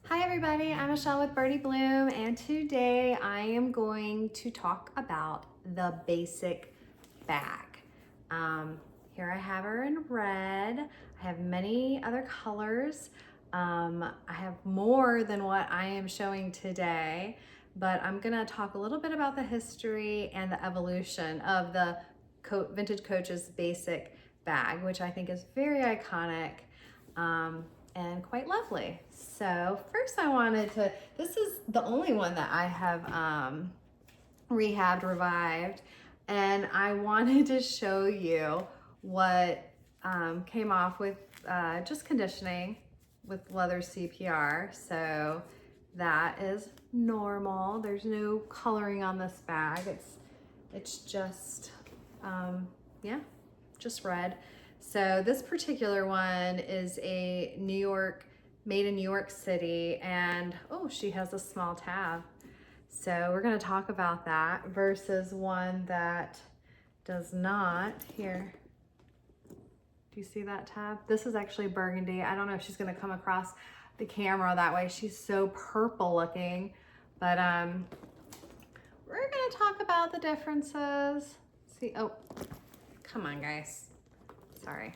Hi everybody, I'm Michelle with Birdie Bloom, and today I am going to talk about the basic bag. Here I have her in red. I have many other colors. I have more than what I am showing today, but I'm gonna talk a little bit about the history and the evolution of the Vintage Coach's basic bag, which I think is very iconic. And quite lovely. So first I wanted to, this is the only one that I have rehabbed, revived, and I wanted to show you what came off with just conditioning with leather CPR. So that is normal. There's no coloring on this bag. It's just, yeah, just red. So this particular one is a made in New York City, and oh, she has a small tab. So we're gonna talk about that versus one that does not. Here, do you see that tab? This is actually burgundy. I don't know if she's gonna come across the camera that way. She's so purple looking, but we're gonna talk about the differences. See, oh, come on guys. Sorry.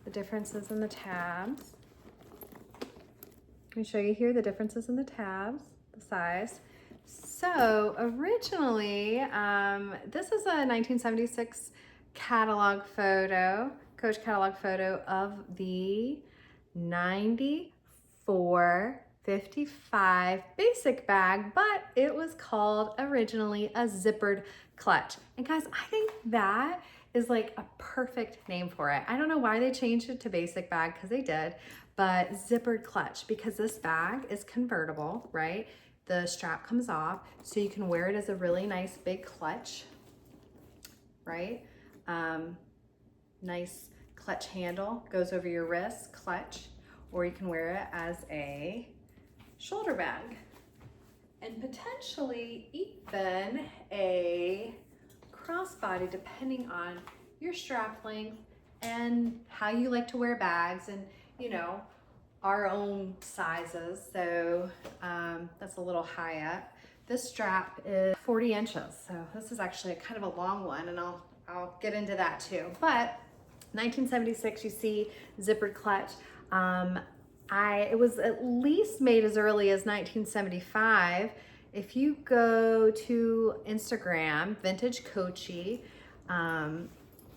The differences in the tabs. Let me show you here the differences in the tabs, the size. So originally, this is a 1976 catalog photo, Coach catalog photo of the 9455 basic bag, but it was called originally a zippered clutch. And guys, I think that is like a perfect name for it. I don't know why they changed it to basic bag, because they did, but zippered clutch, because this bag is convertible, right? The strap comes off, so you can wear it as a really nice big clutch, right? Nice clutch handle, goes over your wrist, clutch, or you can wear it as a shoulder bag, and potentially even a crossbody, depending on your strap length and how you like to wear bags, and you know, our own sizes. So that's a little high up. This strap is 40 inches, so this is actually kind of a long one, and I'll get into that too. But 1976, you see zippered clutch. It was at least made as early as 1975. If you go to Instagram, Vintage Coachy,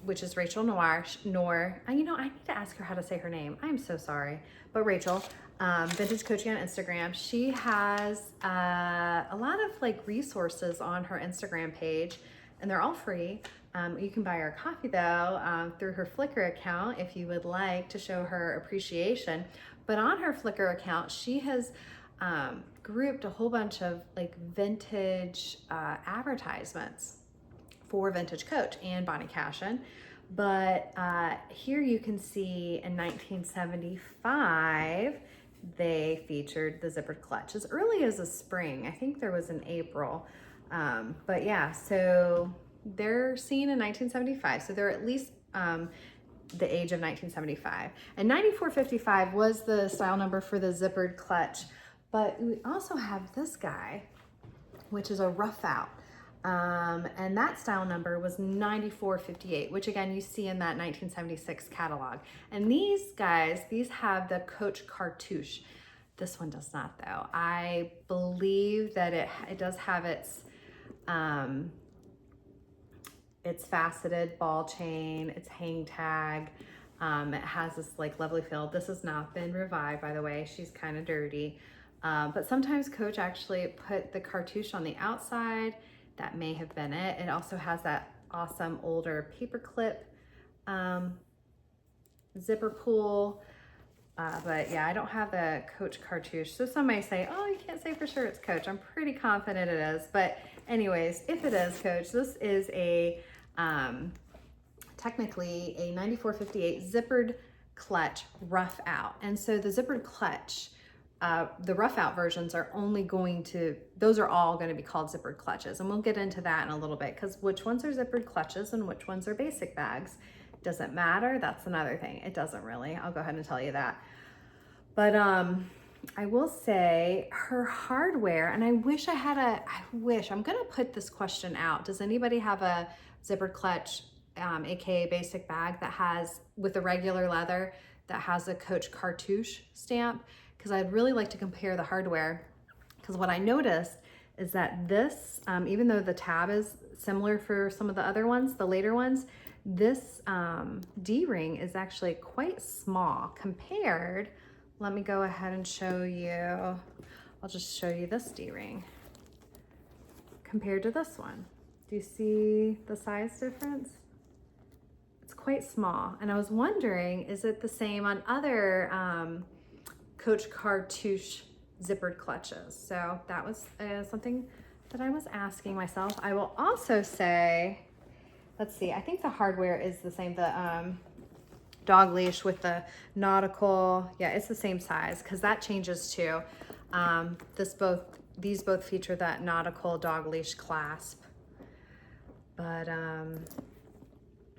which is Rachel Noir, you know, I need to ask her how to say her name. I'm so sorry. But Rachel, Vintage Coachy on Instagram, she has a lot of like resources on her Instagram page, and they're all free. You can buy her coffee though through her Flickr account if you would like to show her appreciation. But on her Flickr account, she has grouped a whole bunch of like vintage advertisements for Vintage Coach and Bonnie Cashin. But here you can see in 1975, they featured the zippered clutch as early as the spring. I think there was in April. But yeah, so they're seen in 1975. So they're at least the age of 1975. And 9455 was the style number for the zippered clutch. But we also have this guy, which is a Ruff-out. And that style number was 9458, which again, you see in that 1976 catalog. And these guys, these have the Coach cartouche. This one does not though. I believe that it does have its faceted ball chain, its hang tag. It has this like lovely feel. This has not been revived, by the way. She's kind of dirty. But sometimes Coach actually put the cartouche on the outside. That may have been it. It also has that awesome older paperclip zipper pull. But yeah, I don't have the Coach cartouche. So some may say, oh, you can't say for sure it's Coach. I'm pretty confident it is. But anyways, if it is Coach, this is a technically a 9458 zippered clutch Ruff-out. And so the zippered clutch, the Ruff-out versions are only those are all going to be called zippered clutches. And we'll get into that in a little bit, because which ones are zippered clutches and which ones are basic bags. Does it matter? That's another thing. It doesn't really. I'll go ahead and tell you that. But I will say her hardware, and I wish, I'm gonna put this question out. Does anybody have a zippered clutch, AKA basic bag that has, with a regular leather, that has a Coach cartouche stamp? Because I'd really like to compare the hardware. Because what I noticed is that this, even though the tab is similar for some of the other ones, the later ones, this D-ring is actually quite small compared. Let me go ahead and show you. I'll just show you this D-ring compared to this one. Do you see the size difference? It's quite small. And I was wondering, is it the same on other Coach cartouche zippered clutches? So that was something that I was asking myself. I will also say, let's see, I think the hardware is the same. The dog leash with the nautical, yeah, it's the same size, because that changes too. These both feature that nautical dog leash clasp. But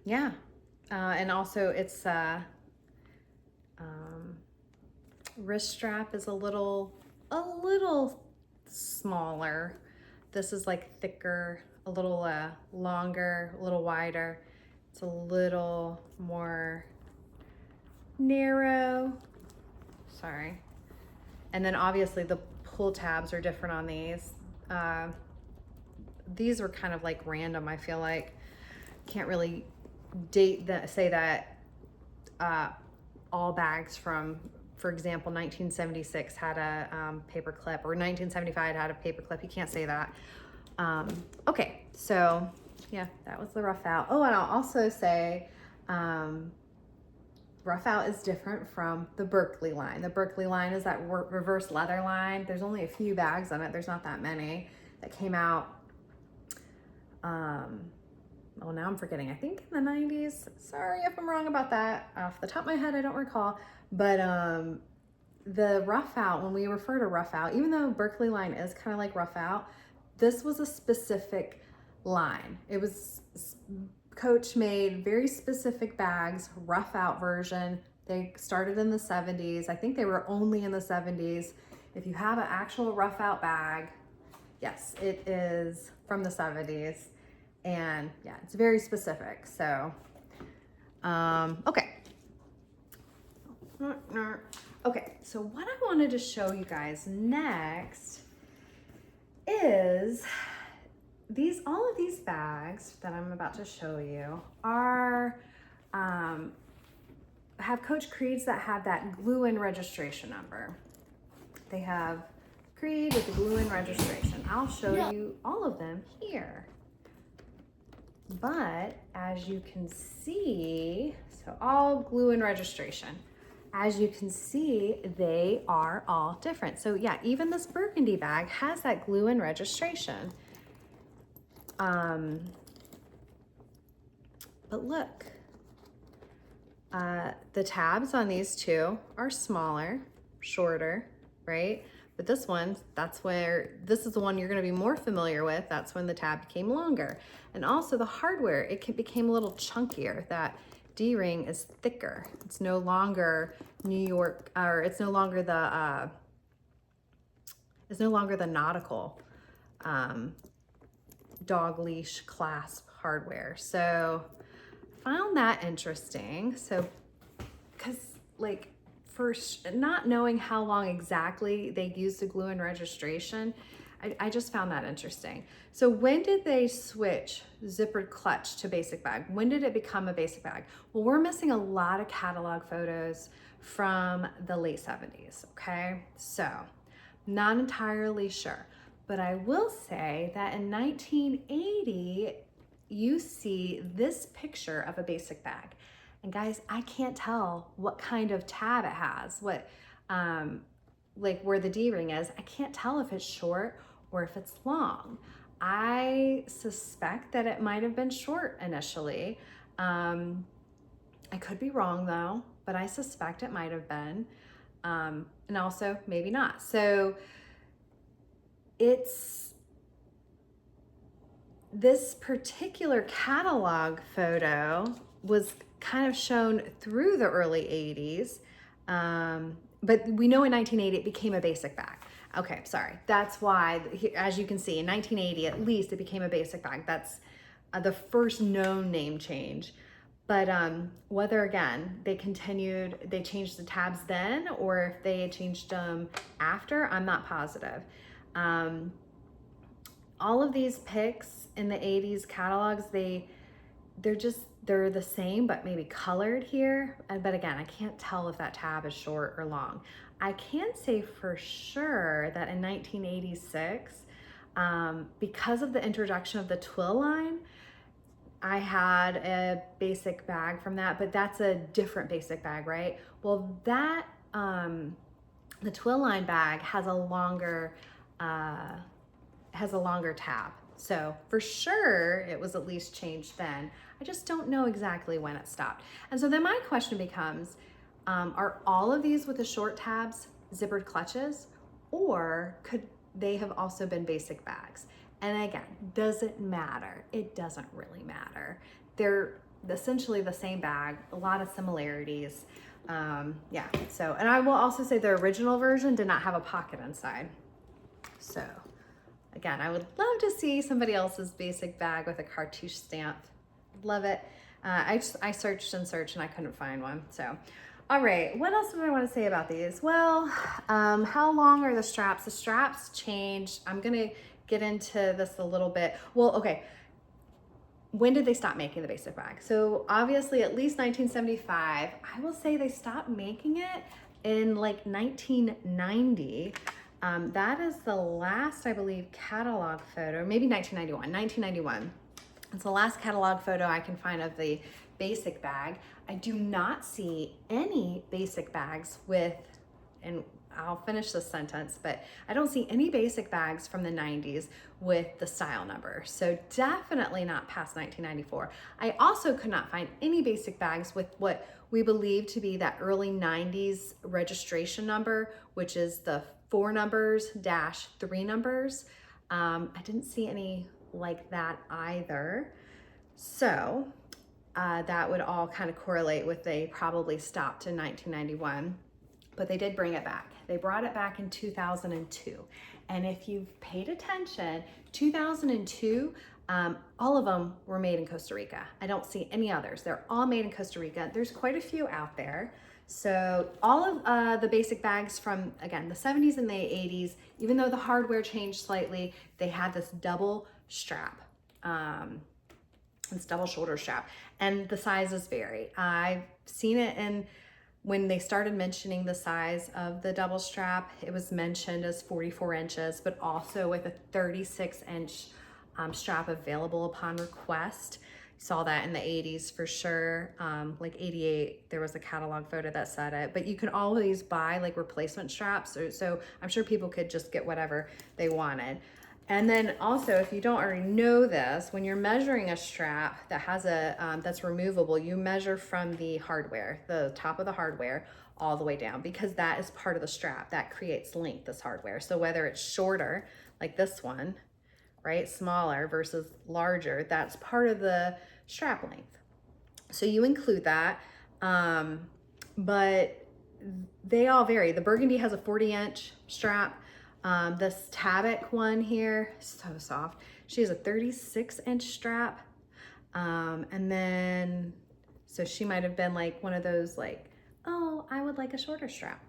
yeah, and also it's wrist strap is a little smaller. This is like thicker, a little longer, a little wider. It's a little more narrow, sorry. And then obviously the pull tabs are different on these. These were kind of like random, I feel like. Can't really say that all bags from, for example, 1976 had a paper clip, or 1975 had a paper clip. You can't say that. Okay, so yeah, that was the Ruff-out. Oh, and I'll also say Ruff-out is different from the Berkeley line. The Berkeley line is that reverse leather line. There's only a few bags on it. There's not that many that came out. Oh, now I'm forgetting. I think in the 90s. Sorry if I'm wrong about that. Off the top of my head, I don't recall. But the Ruff-out, when we refer to Ruff-out, even though Berkeley line is kind of like Ruff-out, this was a specific line. It was Coach made very specific bags, Ruff-out version. They started in the 70s. I think they were only in the 70s. If you have an actual Ruff-out bag, yes, it is from the 70s. And yeah, it's very specific. So, okay. Okay, so what I wanted to show you guys next is all of these bags that I'm about to show you are, have Coach Creeds that have that glue-in registration number. They have Creed with the glue-in registration. I'll show you all of them here. But as you can see, so all glue-in registration. As you can see, they are all different. So yeah, even this burgundy bag has that glue-in registration. But look, the tabs on these two are smaller, shorter, right? But this one, this is the one you're gonna be more familiar with. That's when the tab became longer. And also the hardware, it became a little chunkier. That D-ring is thicker. It's no longer New York, or it's no longer the nautical dog leash clasp hardware. So found that interesting. So, cause like, first, not knowing how long exactly they used the glue-in registration, I just found that interesting. So when did they switch zippered clutch to basic bag? When did it become a basic bag? Well, we're missing a lot of catalog photos from the late 70s, okay? So, not entirely sure. But I will say that in 1980, you see this picture of a basic bag. And guys, I can't tell what kind of tab it has, what, like where the D-ring is. I can't tell if it's short or if it's long. I suspect that it might have been short initially. I could be wrong though, but I suspect it might have been, and also maybe not. So this particular catalog photo was kind of shown through the early 80s, but we know in 1980 it became a basic bag. Okay, sorry. That's why, as you can see, in 1980 at least, it became a basic bag. That's the first known name change. But whether, again, they changed the tabs then, or if they changed them after, I'm not positive. All of these picks in the 80s catalogs, they're the same, but maybe colored here. But again, I can't tell if that tab is short or long. I can say for sure that in 1986, because of the introduction of the twill line, I had a basic bag from that, but that's a different basic bag, right? Well, that, the twill line bag has a longer tab. So for sure it was at least changed then. I just don't know exactly when it stopped. And so then my question becomes, are all of these with the short tabs zippered clutches, or could they have also been basic bags? And again, does it matter? It doesn't really matter. They're essentially the same bag, a lot of similarities. Yeah, so, and I will also say the original version did not have a pocket inside. So again, I would love to see somebody else's basic bag with a cartouche stamp. Love it. I searched and searched and I couldn't find one. So, all right, what else do I want to say about these? Well, how long are the straps? The straps changed. I'm gonna get into this a little bit. Well, okay. When did they stop making the basic bag? So obviously at least 1975. I will say they stopped making it in like 1990. That is the last, I believe, catalog photo, maybe 1991. It's the last catalog photo I can find of the basic bag. I do not see any basic bags with, and I'll finish this sentence, but I don't see any basic bags from the 90s with the style number. So definitely not past 1994. I also could not find any basic bags with what we believe to be that early 90s registration number, which is the 4 numbers dash 3 numbers. I didn't see any like that either. So that would all kind of correlate with they probably stopped in 1991, but they did bring it back. They brought it back in 2002. And if you've paid attention, 2002, all of them were made in Costa Rica. I don't see any others. They're all made in Costa Rica. There's quite a few out there. So all of the basic bags from, again, the 70s and the 80s, even though the hardware changed slightly, they had this double strap, this double shoulder strap, and the sizes vary. I've seen it in, when they started mentioning the size of the double strap, it was mentioned as 44 inches, but also with a 36-inch strap available upon request. Saw that in the 80s for sure. Like 88, there was a catalog photo that said it, but you can always buy like replacement straps. So I'm sure people could just get whatever they wanted. And then also, if you don't already know this, when you're measuring a strap that has a, that's removable, you measure from the hardware, the top of the hardware, all the way down, because that is part of the strap that creates length, this hardware. So whether it's shorter, like this one, right, smaller versus larger, that's part of the strap length. So you include that, but they all vary. The burgundy has a 40-inch strap. This Tabak one here, so soft. She has a 36-inch strap. And then, so she might have been like one of those like, oh, I would like a shorter strap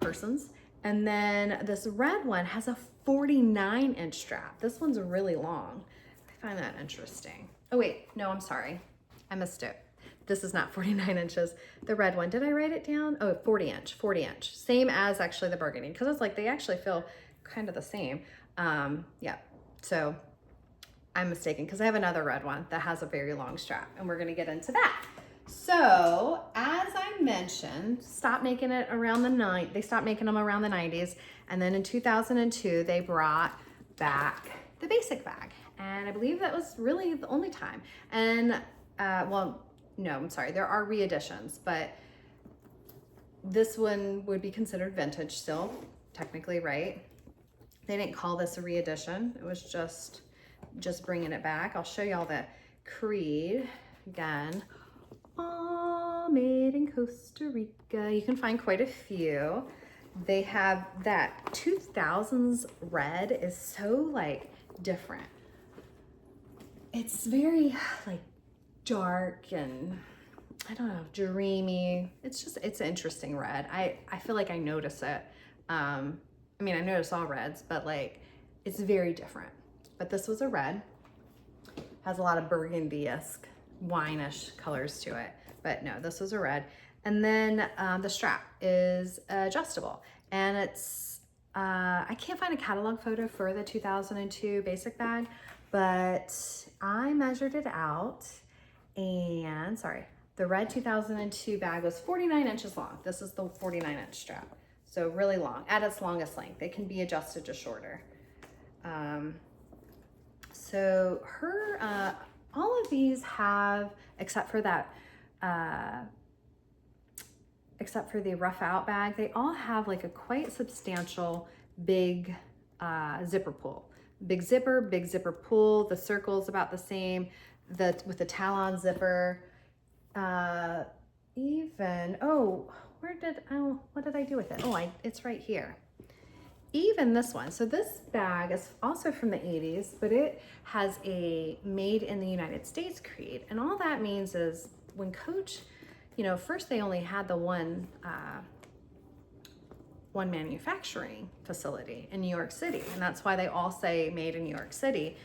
persons. And then this red one has a 49-inch strap. This one's really long. I find that interesting. Oh wait, no, I'm sorry. I missed it. This is not 49 inches. The red one, did I write it down? Oh, 40 inch. Same as actually the burgundy, because it's like they actually feel kind of the same. Yeah, so I'm mistaken because I have another red one that has a very long strap, and we're gonna get into that. So as I mentioned, stopped making it around they stopped making them around the 90s. And then in 2002, they brought back the basic bag. And I believe that was really the only time. And well, no, I'm sorry, there are re-editions, but this one would be considered vintage still, technically, right? They didn't call this a re-edition. It was just bringing it back. I'll show y'all the Creed again. made in Costa Rica. You can find quite a few. They have that 2000s red is so like different. It's very like dark and I don't know, dreamy. It's an interesting red. I feel like I notice it. I mean, I notice all reds, but like it's very different. But this was a red. Has a lot of burgundy-esque, wine-ish colors to it. But no, this was a red. And then the strap is adjustable. And it's, I can't find a catalog photo for the 2002 basic bag, but I measured it out and, sorry, the red 2002 bag was 49 inches long. This is the 49-inch strap. So really long, at its longest length. It can be adjusted to shorter. So her, all of these have, except for that, except for the Ruff-out bag, they all have like a quite substantial big zipper pull. Big zipper pull. The circle's about the same. With the talon zipper. Even, oh, what did I do with it? Oh, it's right here. Even this one. So this bag is also from the 80s, but it has a made in the United States creed. And all that means is when Coach, you know, first they only had the one manufacturing facility in New York City. And that's why they all say made in New York City,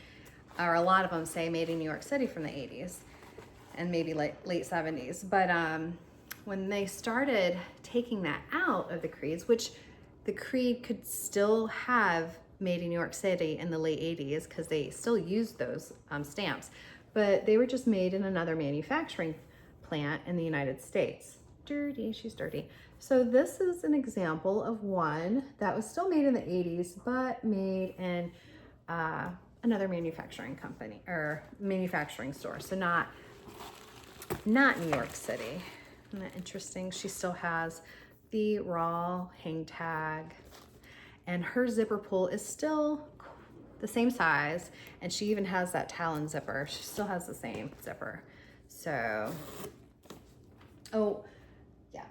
or a lot of them say made in New York City from the 80s and maybe late 70s. But when they started taking that out of the creeds, which the creed could still have made in New York City in the late 80s because they still used those stamps, but they were just made in another manufacturing plant in the United States. Dirty, she's dirty. So this is an example of one that was still made in the 80s, but made in another manufacturing company or manufacturing store. So not New York City. Isn't that interesting? She still has the raw hang tag, and her zipper pull is still the same size, and she even has that talon zipper. She still has the same zipper. So, oh yeah,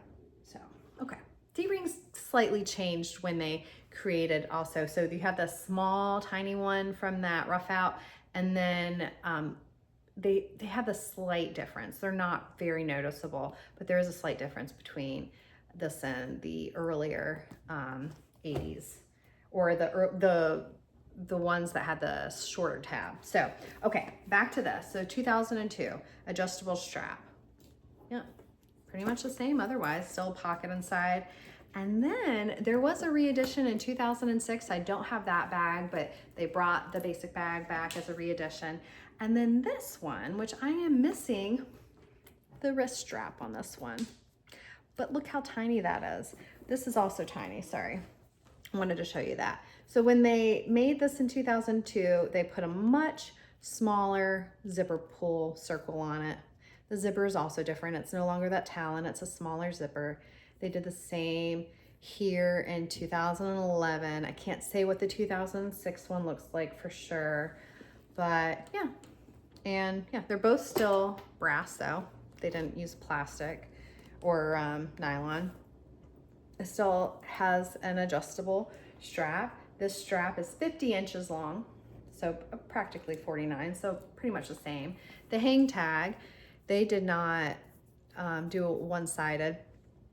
so okay. D-rings slightly changed when they created also. So you have the small tiny one from that Ruff-out, and then they have a slight difference. They're not very noticeable, but there is a slight difference between this and the earlier 80s, or the ones that had the shorter tab. So, okay, back to this. So 2002, adjustable strap. Yeah, pretty much the same otherwise, still a pocket inside. And then there was a re-edition in 2006. I don't have that bag, but they brought the basic bag back as a re-edition. And then this one, which I am missing the wrist strap on this one. But look how tiny that is. This is also tiny, sorry. I wanted to show you that. So when they made this in 2002, they put a much smaller zipper pull circle on it. The zipper is also different. It's no longer that talon, it's a smaller zipper. They did the same here in 2011. I can't say what the 2006 one looks like for sure, but yeah. And yeah, they're both still brass though. They didn't use plastic or nylon. It still has an adjustable strap. This strap is 50 inches long, so practically 49, so pretty much the same. The hang tag, they did not do it one-sided.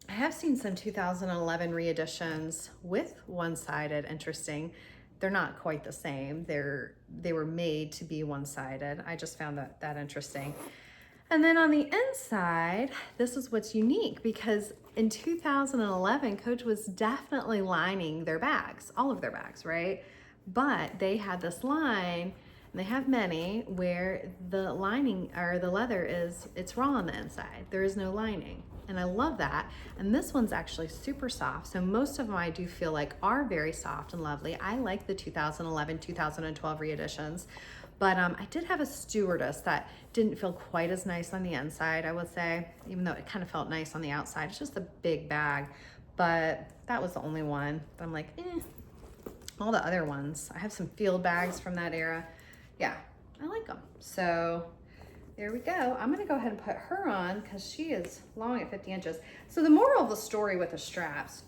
I have seen some 2011 re-editions with one-sided, interesting. They're not quite the same. They were made to be one-sided. I just found that interesting. And then on the inside, this is what's unique, because in 2011, Coach was definitely lining their bags, all of their bags, right? But they had this line, and they have many, where the lining or the leather it's raw on the inside. There is no lining. And I love that. And this one's actually super soft. So most of them I do feel like are very soft and lovely. I like the 2011, 2012 re-editions. But I did have a stewardess that didn't feel quite as nice on the inside, I would say, even though it kind of felt nice on the outside. It's just a big bag, but that was the only one. But I'm like, all the other ones. I have some field bags from that era. Yeah, I like them. So there we go. I'm gonna go ahead and put her on because she is long at 50 inches. So the moral of the story with the straps,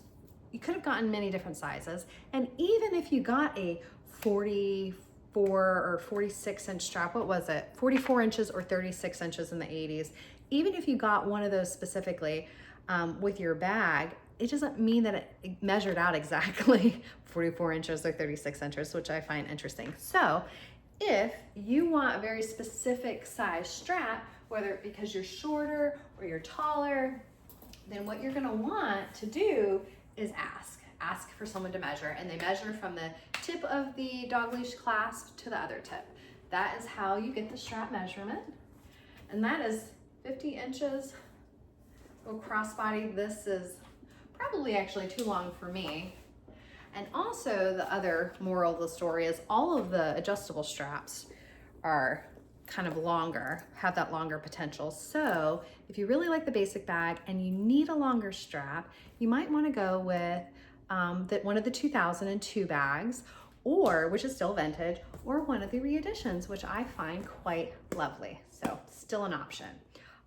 you could have gotten many different sizes. And even if you got a 44 or 46 inch strap, what was it? 44 inches or 36 inches in the 80s. Even if you got one of those specifically with your bag, it doesn't mean that it measured out exactly 44 inches or 36 inches, which I find interesting. So if you want a very specific size strap, whether because you're shorter or you're taller, then what you're gonna want to do is ask for someone to measure, and they measure from the tip of the dog leash clasp to the other tip. That is how you get the strap measurement, and that is 50 inches. Oh, crossbody, this is probably actually too long for me. And also the other moral of the story is all of the adjustable straps are kind of longer, have that longer potential. So if you really like the basic bag and you need a longer strap, you might want to go with one of the 2002 bags, or which is still vintage, or one of the re-editions, which I find quite lovely. So still an option.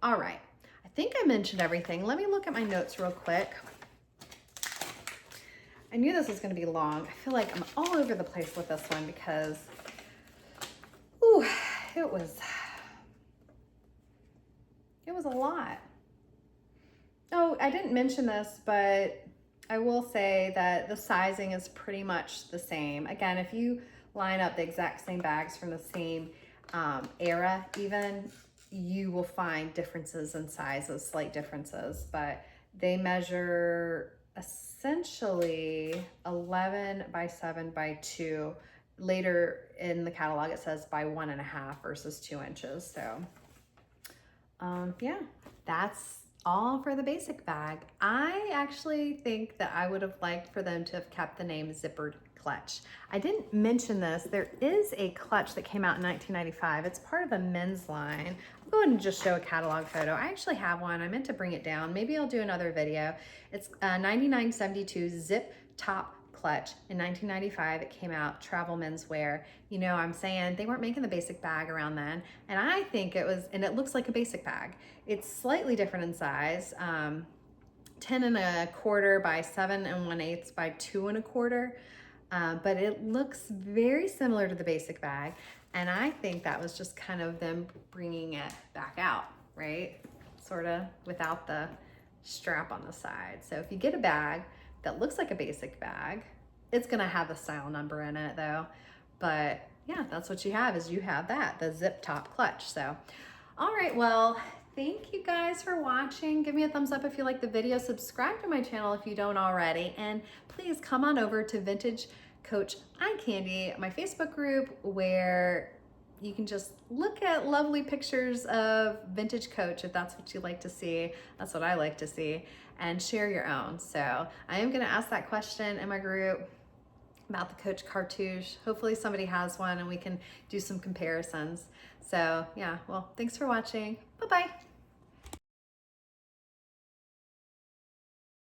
All right, I think I mentioned everything. Let me look at my notes real quick. I knew this was going to be long. I feel like I'm all over the place with this one because, ooh, it was a lot. Oh, I didn't mention this, but I will say that the sizing is pretty much the same. Again, if you line up the exact same bags from the same era even, you will find differences in sizes, slight differences, but they measure essentially 11 by 7 by 2. Later in the catalog it says by 1.5 versus 2 inches. So yeah, that's all for the basic bag. I actually think that I would have liked for them to have kept the name Zippered clutch. I didn't mention this. There is a clutch that came out in 1995. It's part of a men's line. I'll go ahead and just show a catalog photo. I actually have one. I meant to bring it down. Maybe I'll do another video. It's a 9972 zip top clutch. In 1995, it came out, travel menswear. You know, I'm saying they weren't making the basic bag around then. And I think it was, and it looks like a basic bag. It's slightly different in size. 10.25 by 7 1/8 by 2 1/4. But it looks very similar to the basic bag. And I think that was just kind of them bringing it back out, right? Sort of without the strap on the side. So if you get a bag that looks like a basic bag, it's gonna have the style number in it though. But yeah, that's what you have, is you have that, the zip top clutch. So, all right, well, thank you guys for watching. Give me a thumbs up if you like the video. Subscribe to my channel if you don't already. And please come on over to Vintage Coach Eye Candy, my Facebook group, where you can just look at lovely pictures of vintage Coach if that's what you like to see. That's what I like to see, and share your own. So I am gonna ask that question in my group about the Coach cartouche. Hopefully somebody has one and we can do some comparisons. So yeah, well, thanks for watching. Bye-bye.